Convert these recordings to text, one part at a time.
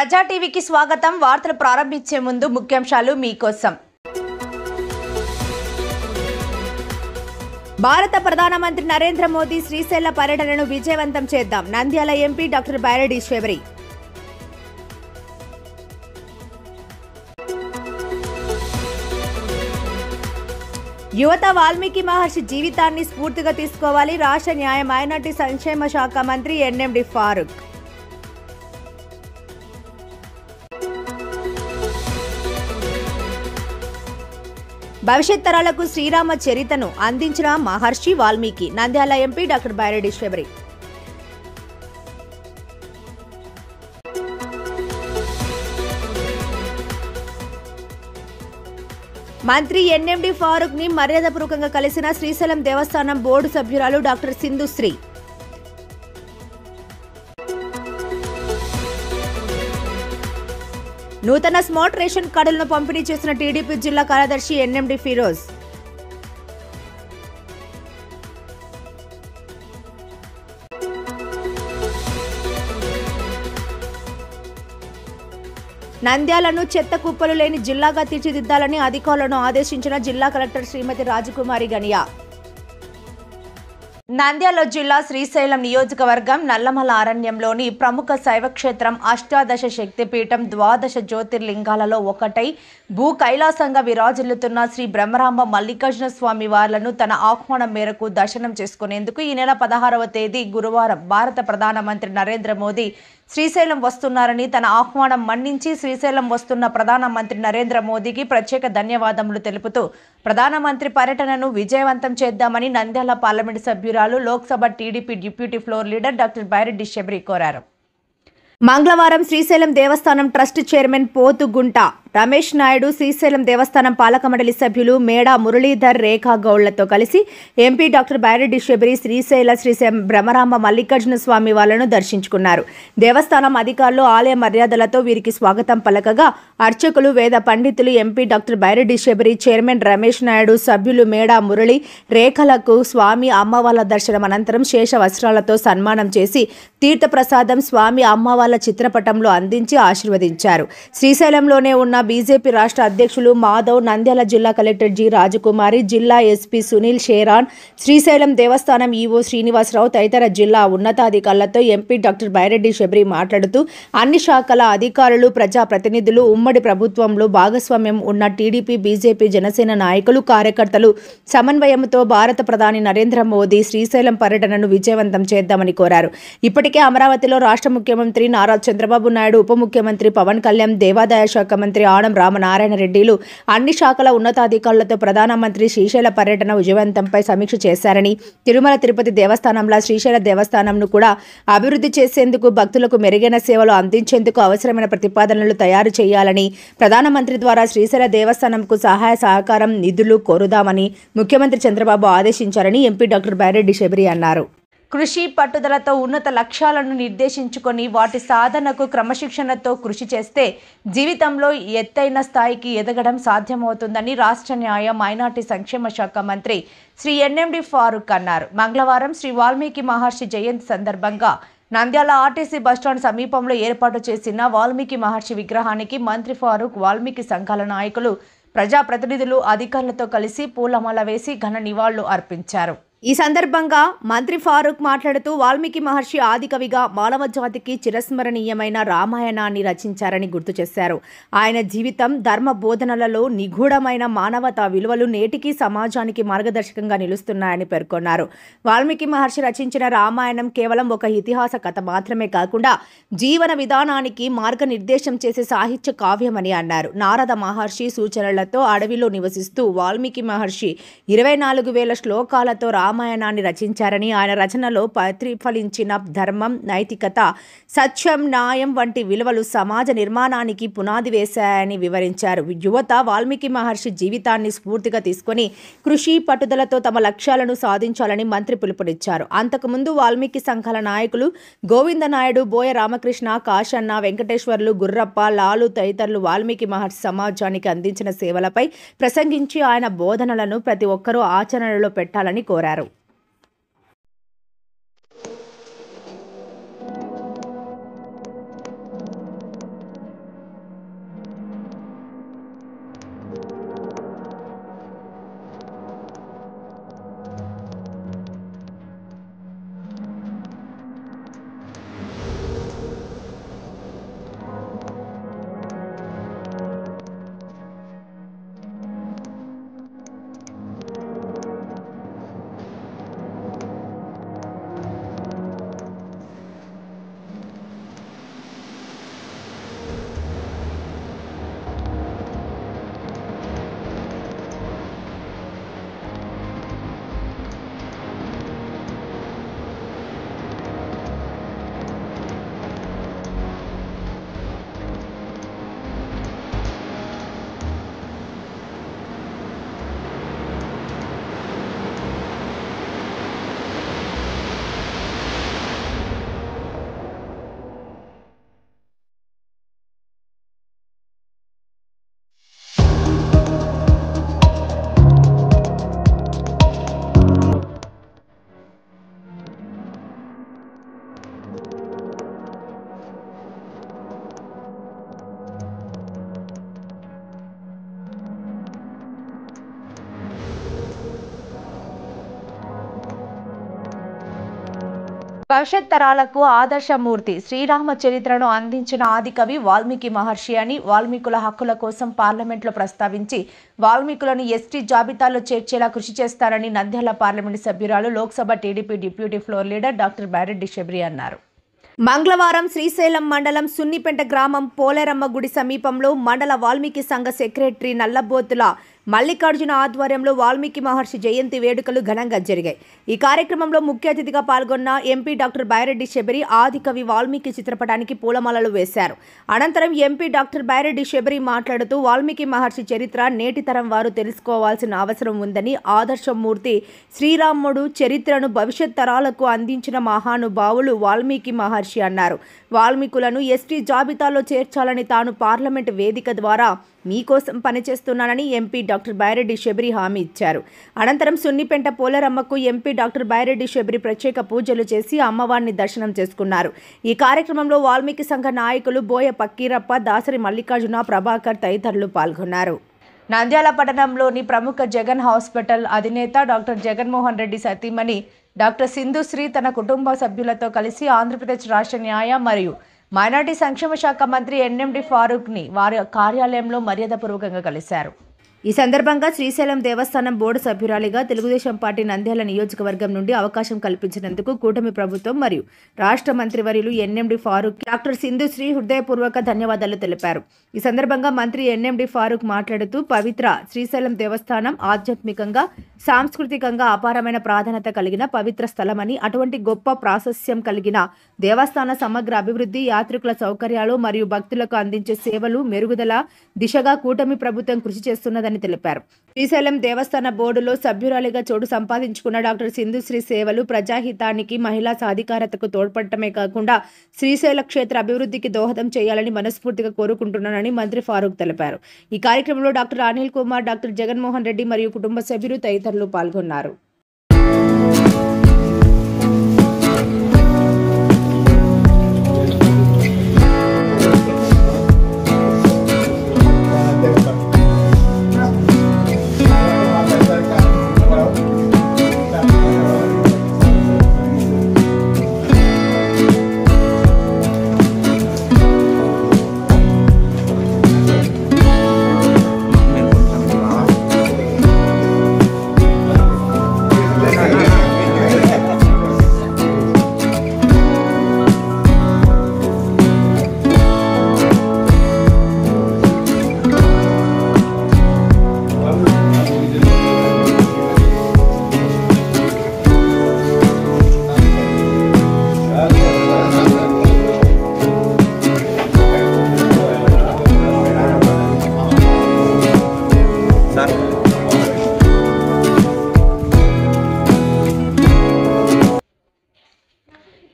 ప్రజా టీవీకి స్వాగతం. వార్తలు ప్రారంభించే ముందు ముఖ్యాంశాలు మీకోసం. భారత ప్రధానమంత్రి నరేంద్ర మోదీ శ్రీశైల పర్యటనను విజయవంతం చేద్దాం. Nandyal MP doctor Byreddy Sabari. యువత వాల్మీకి మహర్షి జీవితాన్ని స్ఫూర్తిగా తీసుకోవాలి. రాష్ట్ర న్యాయ మైనార్టీ సంక్షేమ శాఖ మంత్రి ఎన్ఎండి ఫారూక్. భవిష్యత్ తరాలకు శ్రీరామ చరితను అందించిన మహర్షి వాల్మీకి. Nandyal MP doctor Byreddy Shabari. మంత్రి ఎన్ఎండి ఫారూక్ ని మర్యాదపూర్వకంగా కలిసిన శ్రీశైలం దేవస్థానం బోర్డు సభ్యురాలు డాక్టర్ సింధుశ్రీ. నూతన స్మార్ట్ రేషన్ కార్డులను పంపిణీ చేసిన టీడీపీ జిల్లా కార్యదర్శి ఎన్ఎండి ఫిరోజ్. నంద్యాలను చెత్త కుప్పలు లేని జిల్లాగా తీర్చిదిద్దాలని అధికారులను ఆదేశించిన జిల్లా కలెక్టర్ శ్రీమతి రాజకుమారి గనియా. నంద్యాల జిల్లా శ్రీశైలం నియోజకవర్గం నల్లమల అరణ్యంలోని ప్రముఖ శైవక్షేత్రం అష్టాదశ శక్తిపీఠం ద్వాదశ జ్యోతిర్లింగాలలో ఒకటై భూ కైలాసంగా విరాజిల్లుతున్న శ్రీ బ్రహ్మరాంబ మల్లికార్జున స్వామి వార్లను తన ఆహ్వానం మేరకు దర్శనం చేసుకునేందుకు ఈ నెల 16వ తేదీ గురువారం భారత ప్రధానమంత్రి నరేంద్ర మోదీ శ్రీశైలం వస్తున్నారని, తన ఆహ్వానం మన్నించి శ్రీశైలం వస్తున్న ప్రధానమంత్రి నరేంద్ర మోదీకి ప్రత్యేక ధన్యవాదములు తెలుపుతూ ప్రధానమంత్రి పర్యటనను విజయవంతం చేద్దామని నంద్యాల పార్లమెంటు సభ్యురాలు, Lok Sabha TDP deputy floor leader doctor Byreddy Sabari కోరారు. మంగళవారం శ్రీశైలం దేవస్థానం ట్రస్ట్ చైర్మన్ పోతుగుంట రమేష్ నాయుడు, శ్రీశైలం దేవస్థానం పాలక మండలి సభ్యులు మేడా మురళీధర్, రేఖా గౌళ్లతో కలిసి ఎంపీ డాక్టర్ బైరెడ్డి శబరి శ్రీశైలం బ్రహ్మరాంబ మల్లికార్జున స్వామి వార్లను దర్శించుకున్నారు. దేవస్థానం అధికారులు ఆలయ మర్యాదలతో వీరికి స్వాగతం పలకగా అర్చకులు, వేద పండితులు MP doctor Byreddy Sabari, chairman Ramesh Naidu, సభ్యులు మేడా మురళి, రేఖలకు స్వామి అమ్మవార్ల దర్శనం అనంతరం శేష వస్త్రాలతో సన్మానం చేసి తీర్థప్రసాదం స్వామి అమ్మవార్ల చిత్రపటంలో అందించి ఆశీర్వదించారు. శ్రీశైలంలోనే ఉన్న బీజేపీ రాష్ట్ర అధ్యక్షులు మాధవ్, నంద్యాల జిల్లా కలెక్టర్ జి రాజకుమారి, జిల్లా ఎస్పీ సునీల్ షేరాన్, శ్రీశైలం దేవస్థానం ఈవో శ్రీనివాసరావు తదితర జిల్లా ఉన్నతాధికారులతో ఎంపీ డాక్టర్ బైరెడ్డి శబరి మాట్లాడుతూ అన్ని శాఖల అధికారులు, ప్రజాప్రతినిధులు, ఉమ్మడి ప్రభుత్వంలో భాగస్వామ్యం ఉన్న టీడీపీ, బీజేపీ, జనసేన నాయకులు, కార్యకర్తలు సమన్వయంతో భారత ప్రధాని నరేంద్ర మోదీ శ్రీశైలం పర్యటనను విజయవంతం చేద్దామని కోరారు. ఇప్పటికే అమరావతిలో రాష్ట్ర ముఖ్యమంత్రి నారా చంద్రబాబు నాయుడు, ఉప ముఖ్యమంత్రి పవన్ కళ్యాణ్, దేవాదాయ శాఖ మంత్రి ఆనం రామనారాయణ రెడ్డిలు అన్ని శాఖల ఉన్నతాధికారులతో ప్రధానమంత్రి శ్రీశైల పర్యటన విజయవంతంపై సమీక్ష చేశారని, తిరుమల తిరుపతి దేవస్థానంలా శ్రీశైల దేవస్థానంను కూడా అభివృద్ధి చేసేందుకు, భక్తులకు మెరుగైన సేవలు అందించేందుకు అవసరమైన ప్రతిపాదనలు తయారు చేయాలని, ప్రధానమంత్రి ద్వారా శ్రీశైల దేవస్థానంకు సహాయ సహకారం నిధులు కోరుదామని ముఖ్యమంత్రి చంద్రబాబు ఆదేశించారని ఎంపీ డాక్టర్ బైరెడ్డి శబరి అన్నారు. కృషి పట్టుదలతో ఉన్నత లక్ష్యాలను నిర్దేశించుకొని వాటి సాధనకు క్రమశిక్షణతో కృషి చేస్తే జీవితంలో ఎత్తైన స్థాయికి ఎదగడం సాధ్యమవుతుందని రాష్ట్ర న్యాయ మైనార్టీ సంక్షేమ శాఖ మంత్రి శ్రీ ఎన్ఎండి ఫారూక్ అన్నారు. మంగళవారం శ్రీ వాల్మీకి మహర్షి జయంతి సందర్భంగా నంద్యాల ఆర్టీసీ బస్టాండ్ సమీపంలో ఏర్పాటు చేసిన వాల్మీకి మహర్షి విగ్రహానికి మంత్రి ఫారూక్, వాల్మీకి సంఘాల నాయకులు, ప్రజాప్రతినిధులు, అధికారులతో కలిసి పూలమాల వేసి ఘన నివాళులు అర్పించారు. ఈ సందర్భంగా మంత్రి ఫారూక్ మాట్లాడుతూ వాల్మీకి మహర్షి ఆదికవిగా మానవ జాతికి చిరస్మరణీయమైన రామాయణాన్ని రచించారని గుర్తు చేశారు. ఆయన జీవితం, ధర్మ బోధనలలో నిగూఢమైన మానవతా విలువలు నేటికి సమాజానికి మార్గదర్శకంగా నిలుస్తున్నాయని పేర్కొన్నారు. వాల్మీకి మహర్షి రచించిన రామాయణం కేవలం ఒక ఇతిహాస కథ మాత్రమే కాకుండా జీవన విధానానికి మార్గనిర్దేశం చేసే సాహిత్య కావ్యమని అన్నారు. నారద మహర్షి సూచనలతో అడవిలో నివసిస్తూ వాల్మీకి మహర్షి 24,000 శ్లోకాలతో రామాయణాన్ని రచించారని, ఆయన రచనలో ప్రతిఫలించిన ధర్మం, నైతికత, సత్యం, న్యాయం వంటి విలువలు సమాజ నిర్మాణానికి పునాది వేశాయని వివరించారు. యువత వాల్మీకి మహర్షి జీవితాన్ని స్ఫూర్తిగా తీసుకుని కృషి పట్టుదలతో తమ లక్ష్యాలను సాధించాలని మంత్రి పిలుపునిచ్చారు. అంతకుముందు వాల్మీకి సంఘాల నాయకులు గోవిందనాయుడు, బోయ రామకృష్ణ, కాశన్న, వెంకటేశ్వర్లు, గుర్రప్ప, లాలు తదితరులు వాల్మీకి మహర్షి సమాజానికి అందించిన సేవలపై ప్రసంగించి ఆయన బోధనలను ప్రతి ఒక్కరూ ఆచరణలో పెట్టాలని కోరారు. భవిష్యత్ తరాలకు ఆదర్శమూర్తి, శ్రీరామ చరిత్రను అందించిన ఆదికవి వాల్మీకి మహర్షి అని వాల్మీకుల హక్కుల కోసం పార్లమెంట్లో ప్రస్తావించి వాల్మీకులను ఎస్టీ జాబితాలో చేర్చేలా కృషి చేస్తారని నంద్యాల పార్లమెంటు సభ్యురాలు, Lok Sabha TDP deputy floor leader doctor Byreddy Sabari అన్నారు. మంగళవారం శ్రీశైలం మండలం సున్నిపెంట గ్రామం పోలేరమ్మ గుడి సమీపంలో మండల వాల్మీకి సంఘ సెక్రటరీ నల్లబోతుల మల్లికార్జున ఆధ్వర్యంలో వాల్మీకి మహర్షి జయంతి వేడుకలు ఘనంగా జరిగాయి. ఈ కార్యక్రమంలో ముఖ్య అతిథిగా పాల్గొన్న ఎంపీ డాక్టర్ బైరెడ్డి శబరి ఆదికవి వాల్మీకి చిత్రపటానికి పూలమాలలు వేశారు. అనంతరం ఎంపీ డాక్టర్ బైరెడ్డి శబరి మాట్లాడుతూ వాల్మీకి మహర్షి చరిత్ర నేటి తరం వారు తెలుసుకోవాల్సిన అవసరం ఉందని, ఆదర్శమూర్తి శ్రీరాముడు చరిత్రను భవిష్యత్ తరాలకు అందించిన మహానుభావులు వాల్మీకి మహర్షి అన్నారు. వాల్మీకులను ఎస్టీ జాబితాలో చేర్చాలని తాను పార్లమెంటు వేదిక ద్వారా మీకోసం పనిచేస్తున్నానని ఎంపీ డాక్టర్ బైరెడ్డి శబరి హామీ ఇచ్చారు. అనంతరం సున్నిపెంట పోలేరమ్మకు ఎంపీ డాక్టర్ బైరెడ్డి శబరి ప్రత్యేక పూజలు చేసి అమ్మవారిని దర్శనం చేసుకున్నారు. ఈ కార్యక్రమంలో వాల్మీకి సంఘ నాయకులు బోయ పక్కీరప్ప, దాసరి మల్లికార్జున, ప్రభాకర్ తదితరులు పాల్గొన్నారు. నంద్యాల పట్టణంలోని ప్రముఖ జగన్ హాస్పిటల్ అధినేత డాక్టర్ జగన్మోహన్ రెడ్డి సతీమణి డాక్టర్ సింధుశ్రీ తన కుటుంబ సభ్యులతో కలిసి ఆంధ్రప్రదేశ్ రాష్ట్ర న్యాయ మరియు మైనార్టీ సంక్షేమ శాఖ మంత్రి ఎన్ఎండి ఫారూక్ని వారి కార్యాలయంలో మర్యాదపూర్వకంగా కలిశారు. ఈ సందర్భంగా శ్రీశైలం దేవస్థానం బోర్డు సభ్యురాలిగా తెలుగుదేశం పార్టీ నంద్యాల నియోజకవర్గం నుండి అవకాశం కల్పించినందుకు కూటమి ప్రభుత్వం మరియు రాష్ట్ర మంత్రివర్యులు ఎన్ఎండి ఫారూక్ డాక్టర్ సింధుశ్రీ హృదయపూర్వక ధన్యవాదాలు తెలిపారు. ఈ సందర్భంగా మంత్రి ఎన్ఎండి ఫారూక్ మాట్లాడుతూ పవిత్ర శ్రీశైలం దేవస్థానం ఆధ్యాత్మికంగా, సాంస్కృతికంగా అపారమైన ప్రాధాన్యత కలిగిన పవిత్ర స్థలమని, అటువంటి గొప్ప ప్రాశస్త్యం కలిగిన దేవస్థాన సమగ్ర అభివృద్ధి, యాత్రికుల సౌకర్యాలు మరియు భక్తులకు అందించే సేవలు మెరుగుదల దిశగా కూటమి ప్రభుత్వం కృషి చేస్తున్నదని తెలిపారు. శ్రీశైలం దేవస్థాన బోర్డులో సభ్యురాలిగా చోటు సంపాదించుకున్న డాక్టర్ సింధుశ్రీ సేవలు ప్రజాహితానికి, మహిళా సాధికారతకు తోడ్పడటమే కాకుండా శ్రీశైల క్షేత్ర అభివృద్ధికి దోహదం చేయాలని మనస్ఫూర్తిగా కోరుకుంటున్నానని మంత్రి ఫారూక్ తెలిపారు. ఈ కార్యక్రమంలో డాక్టర్ అనిల్ కుమార్, డాక్టర్ జగన్మోహన్ రెడ్డి మరియు కుటుంబ సభ్యులు తదితరులు పాల్గొన్నారు.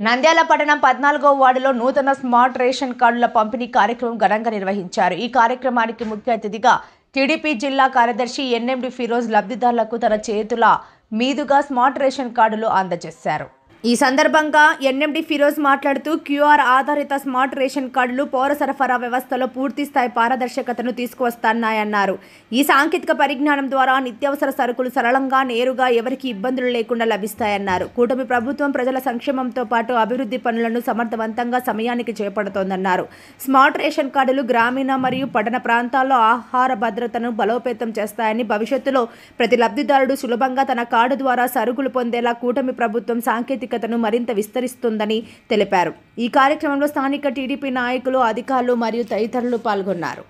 నంద్యాల పట్టణం 14వ వార్డులో నూతన స్మార్ట్ రేషన్ కార్డుల పంపిణీ కార్యక్రమం ఘనంగా నిర్వహించారు. ఈ కార్యక్రమానికి ముఖ్య అతిథిగా టీడీపీ జిల్లా కార్యదర్శి ఎన్ఎండి ఫిరోజ్ లబ్ధిదారులకు తన చేతుల మీదుగా స్మార్ట్ రేషన్ కార్డులు అందజేశారు. ఈ సందర్భంగా ఎన్ఎండి ఫిరోజ్ మాట్లాడుతూ క్యూఆర్ ఆధారిత స్మార్ట్ రేషన్ కార్డులు పౌర సరఫరా వ్యవస్థలో పూర్తి స్థాయి పారదర్శకతను తీసుకువస్తున్నాయన్నారు. ఈ సాంకేతిక పరిజ్ఞానం ద్వారా నిత్యావసర సరుకులు సరళంగా, నేరుగా, ఎవరికి ఇబ్బందులు లేకుండా లభిస్తాయన్నారు. కూటమి ప్రభుత్వం ప్రజల సంక్షేమంతో పాటు అభివృద్ధి పనులను సమర్థవంతంగా సమయానికి చేపడుతోందన్నారు. స్మార్ట్ రేషన్ కార్డులు గ్రామీణ మరియు పట్టణ ప్రాంతాల్లో ఆహార భద్రతను బలోపేతం చేస్తాయని, భవిష్యత్తులో ప్రతి లబ్ధిదారుడు సులభంగా తన కార్డు ద్వారా సరుకులు పొందేలా కూటమి ప్రభుత్వం సాంకేతికతను మరింత విస్తరిస్తుందని తెలిపారు. ఈ కార్యక్రమంలో స్థానిక టీడీపీ నాయకులు, అధికారులు మరియు తదితరులు పాల్గొన్నారు.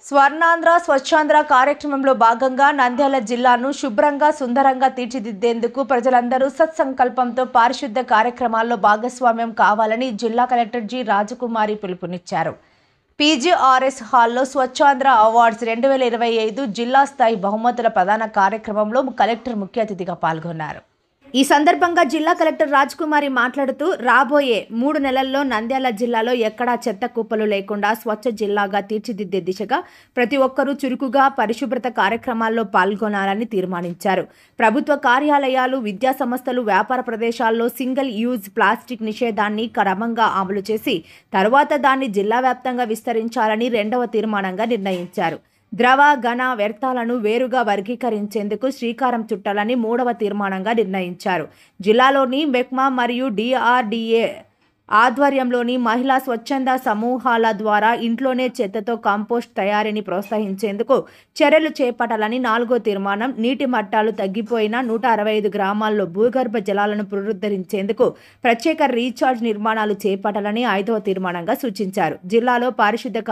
స్వర్ణాంధ్ర స్వచ్ఛాంధ్ర కార్యక్రమంలో భాగంగా నంద్యాల జిల్లాను శుభ్రంగా, సుందరంగా తీర్చిదిద్దేందుకు ప్రజలందరూ సత్సంకల్పంతో పారిశుద్ధ కార్యక్రమాల్లో భాగస్వామ్యం కావాలని జిల్లా కలెక్టర్ జి రాజకుమారి పిలుపునిచ్చారు. పీజీఆర్ఎస్ హాల్లో స్వచ్ఛాంధ్ర అవార్డ్స్ 2025 జిల్లా స్థాయి బహుమతుల ప్రదాన కార్యక్రమంలో కలెక్టర్ ముఖ్య అతిథిగా పాల్గొన్నారు. ఈ సందర్భంగా జిల్లా కలెక్టర్ రాజకుమారి మాట్లాడుతూ రాబోయే 3 నెలల్లో నంద్యాల జిల్లాలో ఎక్కడా చెత్త కుప్పలు లేకుండా స్వచ్ఛ జిల్లాగా తీర్చిదిద్దే దిశగా ప్రతి ఒక్కరూ చురుకుగా పరిశుభ్రత కార్యక్రమాల్లో పాల్గొనాలని తీర్మానించారు. ప్రభుత్వ కార్యాలయాలు, విద్యా సంస్థలు, వ్యాపార ప్రదేశాల్లో సింగిల్ యూజ్ ప్లాస్టిక్ నిషేధాన్ని క్రమంగా అమలు చేసి తరువాత దాన్ని జిల్లా వ్యాప్తంగా విస్తరించాలని 2వ తీర్మానంగా నిర్ణయించారు. ద్రవ, ఘన వ్యర్థాలను వేరుగా వర్గీకరించేందుకు శ్రీకారం చుట్టాలని 3వ తీర్మానంగా నిర్ణయించారు. జిల్లాలోని మెక్మా మరియు DRDA ఆధ్వర్యంలోని మహిళా స్వచ్ఛంద సమూహాల ద్వారా ఇంట్లోనే చెత్తతో కాంపోస్ట్ తయారీని ప్రోత్సహించేందుకు చర్యలు చేపట్టాలని 4వ తీర్మానం. నీటి మట్టాలు తగ్గిపోయిన 165 గ్రామాల్లో భూగర్భ జలాలను పునరుద్ధరించేందుకు ప్రత్యేక రీఛార్జ్ నిర్మాణాలు చేపట్టాలని 5వ తీర్మానంగా సూచించారు. జిల్లాలో పారిశుద్ధ్య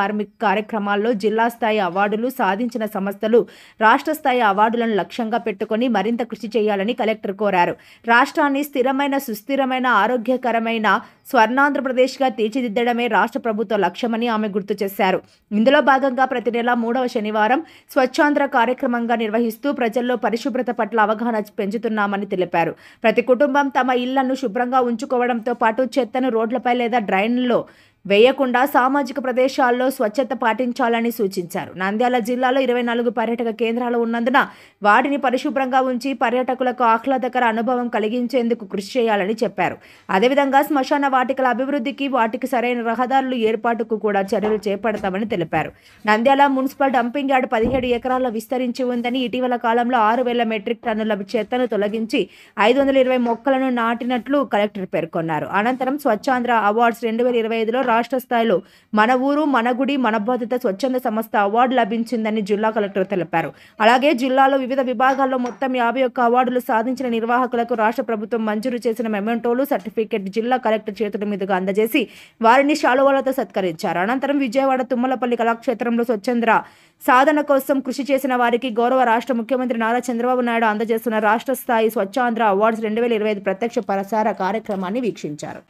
కార్యక్రమాల్లో జిల్లా స్థాయి అవార్డులు సాధించిన సంస్థలు రాష్ట్ర స్థాయి అవార్డులను లక్ష్యంగా పెట్టుకుని మరింత కృషి చేయాలని కలెక్టర్ కోరారు. రాష్ట్రాన్ని స్థిరమైన, సుస్థిరమైన, ఆరోగ్యకరమైన స్వర్ణాంధ్రప్రదేశ్గా తీర్చిదిద్దడమే రాష్ట్ర ప్రభుత్వ లక్ష్యమని ఆమె గుర్తు చేశారు. ఇందులో భాగంగా ప్రతి నెల 3వ శనివారం స్వచ్ఛాంధ్ర కార్యక్రమంగా నిర్వహిస్తూ ప్రజల్లో పరిశుభ్రత పట్ల అవగాహన పెంచుతున్నామని తెలిపారు. ప్రతి కుటుంబం తమ ఇళ్లను శుభ్రంగా ఉంచుకోవడంతో పాటు చెత్తను రోడ్లపై లేదా డ్రైన్లలో వేయకుండా సామాజిక ప్రదేశాల్లో స్వచ్ఛత పాటించాలని సూచించారు. నంద్యాల జిల్లాలో 24 పర్యాటక కేంద్రాలు ఉన్నందున వాటిని పరిశుభ్రంగా ఉంచి పర్యాటకులకు ఆహ్లాదకర అనుభవం కలిగించేందుకు కృషి చేయాలని చెప్పారు. అదేవిధంగా శ్మశాన వాటికల అభివృద్ధికి, వాటికి సరైన రహదారులు ఏర్పాటుకు కూడా చర్యలు చేపడతామని తెలిపారు. నంద్యాల మున్సిపల్ డంపింగ్ యార్డ్ 17 ఎకరాల్లో విస్తరించి ఉందని, ఇటీవల కాలంలో 6,000 మెట్రిక్ టన్నుల చెత్తను తొలగించి 520 మొక్కలను నాటినట్లు కలెక్టర్ పేర్కొన్నారు. అనంతరం స్వచ్ఛాంధ్ర అవార్డ్స్ 2025లో రాష్ట్ర స్థాయిలో మన ఊరు, మన గుడి, మన బాధ్యత స్వచ్ఛంద సంస్థ అవార్డు లభించిందని జిల్లా కలెక్టర్ తెలిపారు. అలాగే జిల్లాలో వివిధ విభాగాల్లో మొత్తం 51 అవార్డులు సాధించిన నిర్వాహకులకు రాష్ట్ర ప్రభుత్వం మంజూరు చేసిన మెమెంటోలు, సర్టిఫికెట్ జిల్లా కలెక్టర్ చేతుల మీదుగా అందజేసి వారిని శాలువాలతో సత్కరించారు. అనంతరం విజయవాడ తుమ్మలపల్లి కళాక్షేత్రంలో స్వచ్ఛంద్ర సాధన కోసం కృషి చేసిన వారికి గౌరవ రాష్ట్ర ముఖ్యమంత్రి నారా చంద్రబాబు నాయుడు అందజేస్తున్న రాష్ట్ర స్థాయి స్వచ్ఛాంధ్ర అవార్డ్స్ 2025 ప్రత్యక్ష ప్రసార కార్యక్రమాన్ని వీక్షించారు.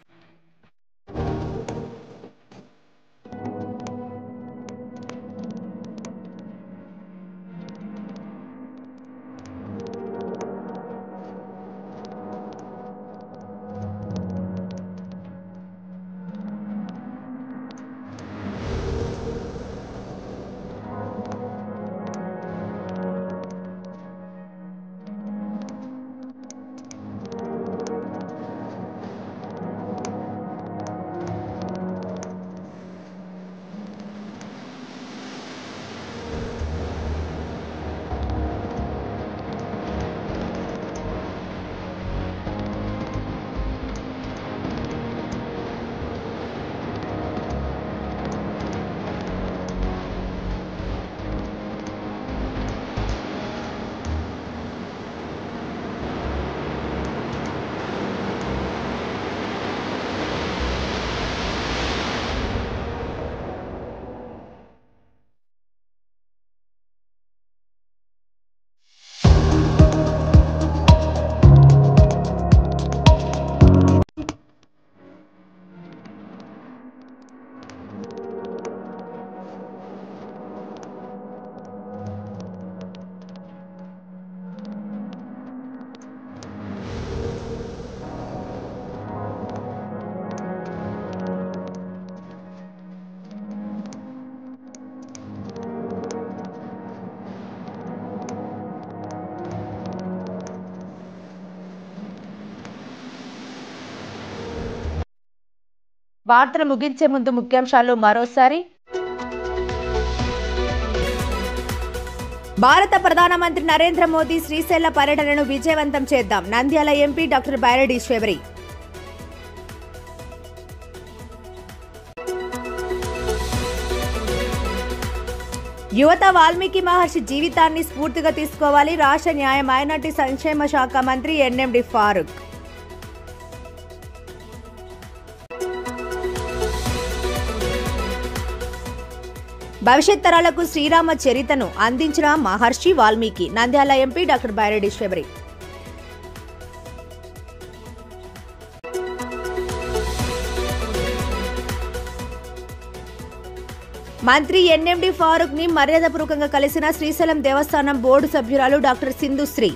వార్తలు ముగించే ముందు ముఖ్యాంశాలు మరోసారి. భారత ప్రధానమంత్రి నరేంద్ర మోదీ శ్రీశైల పర్యటనను విజయవంతం చేద్దాం. Nandyal MP doctor Byreddy Eswari. యువత వాల్మీకి మహర్షి జీవితాన్ని స్ఫూర్తిగా తీసుకోవాలి. రాష్ట్ర న్యాయ మైనార్టీ సంక్షేమ శాఖ మంత్రి ఎన్ఎండి ఫారూక్. భవిష్యత్ తరాలకు శ్రీరామ చరితను అందించిన మహర్షి వాల్మీకి. Nandyal MP doctor Byreddy Eswari. మంత్రి ఎన్ఎండి ఫారూక్ ని మర్యాదపూర్వకంగా కలిసిన శ్రీశైలం దేవస్థానం బోర్డు సభ్యురాలు డాక్టర్ సింధుశ్రీ.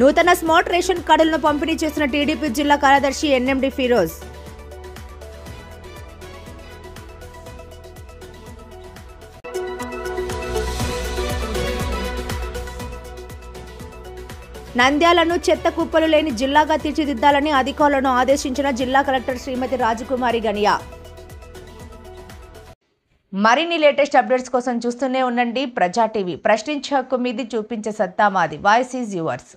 నూతన స్మార్ట్ రేషన్ కార్డులను పంపిణీ చేసిన టీడీపీ జిల్లా కార్యదర్శి ఎన్ఎండి ఫిరోజ్. నంద్యాలను చెత్త కుప్పలు లేని జిల్లాగా తీర్చిదిద్దాలని అధికారులను ఆదేశించిన జిల్లా కలెక్టర్ శ్రీమతి రాజకుమారి గనియా. మరిన్ని లేటెస్ట్ అప్డేట్స్ కోసం చూస్తూనే ఉండండి ప్రజా టీవీ. ప్రశ్నించే హక్కు మీది, చూపించే సత్తా మాది. Voice is yours.